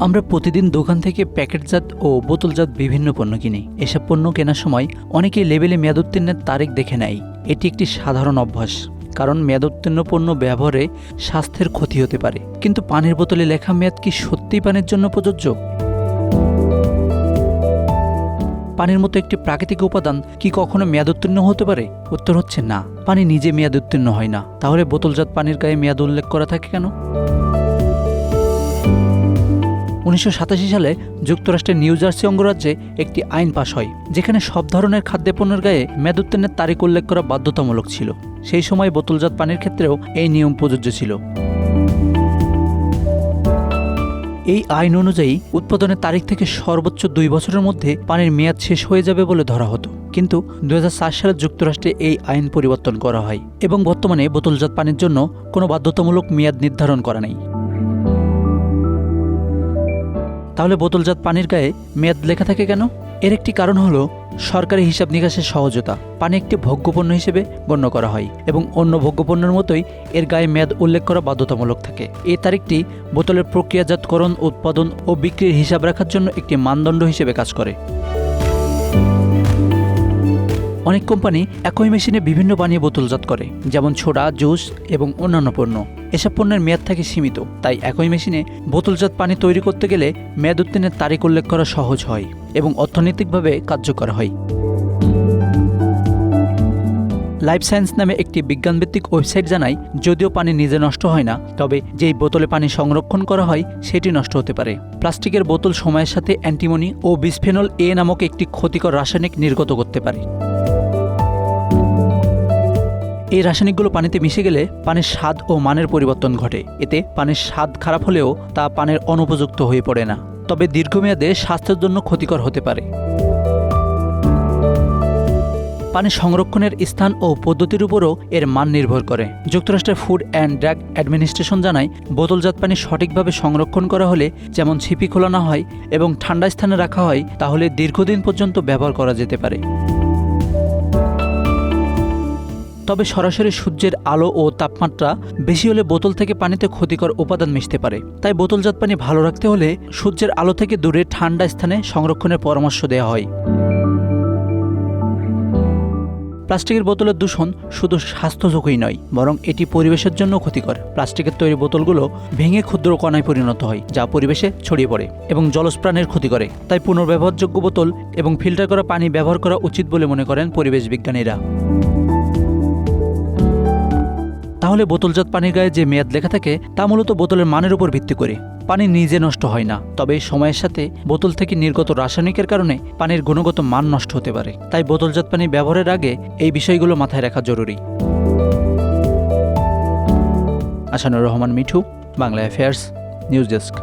আমরা প্রতিদিন দোকান থেকে প্যাকেটজাত ও বোতলজাত বিভিন্ন পণ্য কিনি। এসব পণ্য কেনার সময় অনেকেই লেবেলে মেয়াদ উত্তীর্ণের তারিখ দেখে নেয়। এটি একটি সাধারণ অভ্যাস, কারণ মেয়াদ উত্তীর্ণ পণ্য ব্যবহারে স্বাস্থ্যের ক্ষতি হতে পারে। কিন্তু পানির বোতলে লেখা মেয়াদ কি সত্যিই পানির জন্য প্রযোজ্য? পানির মতো একটি প্রাকৃতিক উপাদান কি কখনো মেয়াদ উত্তীর্ণ হতে পারে? উত্তর হচ্ছে না। পানি নিজে মেয়াদ উত্তীর্ণ হয় না। তাহলে বোতলজাত পানির গায়ে মেয়াদ উল্লেখ করা থাকে কেন? 1987 সালে যুক্তরাষ্ট্রের নিউ জার্সি অঙ্গরাজ্যে একটি আইন পাশ হয়, যেখানে সব ধরনের খাদ্যপণ্যের গায়ে মেয়াদ উত্তীর্ণের তারিখ উল্লেখ করা বাধ্যতামূলক ছিল। সেই সময় বোতলজাত পানির ক্ষেত্রেও এই নিয়ম প্রযোজ্য ছিল। এই আইন অনুযায়ী উৎপাদনের তারিখ থেকে সর্বোচ্চ 2 বছরের মধ্যে পানির মেয়াদ শেষ হয়ে যাবে বলে ধরা হতো। কিন্তু 2004 সালে যুক্তরাষ্ট্রে এই আইন পরিবর্তন করা হয় এবং বর্তমানে বোতলজাত পানির জন্য কোনো বাধ্যতামূলক মেয়াদ নির্ধারণ করা নেই। তাহলে বোতলজাত পানির গায়ে মেয়াদ লেখা থাকে কেন? এর একটি কারণ হলো সরকারি হিসাব নিকাশের সহজতা। পানি একটি ভোগ্যপণ্য হিসেবে গণ্য করা হয় এবং অন্য ভোগ্যপণ্যের মতোই এর গায়ে মেয়াদ উল্লেখ করা বাধ্যতামূলক থাকে। এই তারিখটি বোতলের প্রক্রিয়াজাতকরণ, উৎপাদন ও বিক্রির হিসাব রাখার জন্য একটি মানদণ্ড হিসেবে কাজ করে। অনেক কোম্পানি একই মেশিনে বিভিন্ন পানীয় বোতলজাত করে, যেমন সোডা, জুস এবং অন্যান্য পণ্য। এসব পণ্যের মেয়াদ থাকে সীমিত, তাই একই মেশিনে বোতলজাত পানি তৈরি করতে গেলে মেয়াদ উত্তীর্ণের তারিখ উল্লেখ করা সহজ হয় এবং অর্থনৈতিকভাবে কার্যকর হয়। লাইফ সায়েন্স নামে একটি বিজ্ঞানভিত্তিক ওয়েবসাইট জানায়, যদিও পানি নিজে নষ্ট হয় না, তবে যেই বোতলে পানি সংরক্ষণ করা হয় সেটি নষ্ট হতে পারে। প্লাস্টিকের বোতল সময়ের সাথে অ্যান্টিমনি ও বিসফেনল এ নামক একটি ক্ষতিকর রাসায়নিক নির্গত করতে পারে। এই রাসায়নিকগুলো পানিতে মিশে গেলে পানির স্বাদ ও মানের পরিবর্তন ঘটে। এতে পানির স্বাদ খারাপ হলেও তা পানির অনুপযুক্ত হয়ে পড়ে না, তবে দীর্ঘমেয়াদে স্বাস্থ্যের জন্য ক্ষতিকর হতে পারে। পানি সংরক্ষণের স্থান ও পদ্ধতির উপরও এর মান নির্ভর করে। যুক্তরাষ্ট্রের ফুড অ্যান্ড ড্রাগ অ্যাডমিনিস্ট্রেশন জানায়, বোতলজাত পানি সঠিকভাবে সংরক্ষণ করা হলে, যেমন ছিপি খোলানো হয় এবং ঠান্ডা স্থানে রাখা হয়, তাহলে দীর্ঘদিন পর্যন্ত ব্যবহার করা যেতে পারে। তবে সরাসরি সূর্যের আলো ও তাপমাত্রা বেশি হলে বোতল থেকে পানিতে ক্ষতিকর উপাদান মিশতে পারে। তাই বোতলজাত পানি ভালো রাখতে হলে সূর্যের আলো থেকে দূরে ঠান্ডা স্থানে সংরক্ষণের পরামর্শ দেওয়া হয়। প্লাস্টিকের বোতলের দূষণ শুধু স্বাস্থ্য ঝুঁকিই নয়, বরং এটি পরিবেশের জন্য ক্ষতিকর। প্লাস্টিকের তৈরি বোতলগুলো ভেঙে ক্ষুদ্র কণায় পরিণত হয়, যা পরিবেশে ছড়িয়ে পড়ে এবং জলজ প্রাণীর ক্ষতি করে। তাই পুনর্ব্যবহারযোগ্য বোতল এবং ফিল্টার করা পানি ব্যবহার করা উচিত বলে মনে করেন পরিবেশ বিজ্ঞানীরা। তাহলে বোতলজাত পানির গায়ে যে মেয়াদ লেখা থাকে তা মূলত বোতলের মানের উপর ভিত্তি করে। পানি নিজে নষ্ট হয় না, তবে সময়ের সাথে বোতল থেকে নির্গত রাসায়নিকের কারণে পানির গুণগত মান নষ্ট হতে পারে। তাই বোতলজাত পানি ব্যবহারের আগে এই বিষয়গুলো মাথায় রাখা জরুরি। Ashanur Rahman Mithu, Bangla affairs, news desk.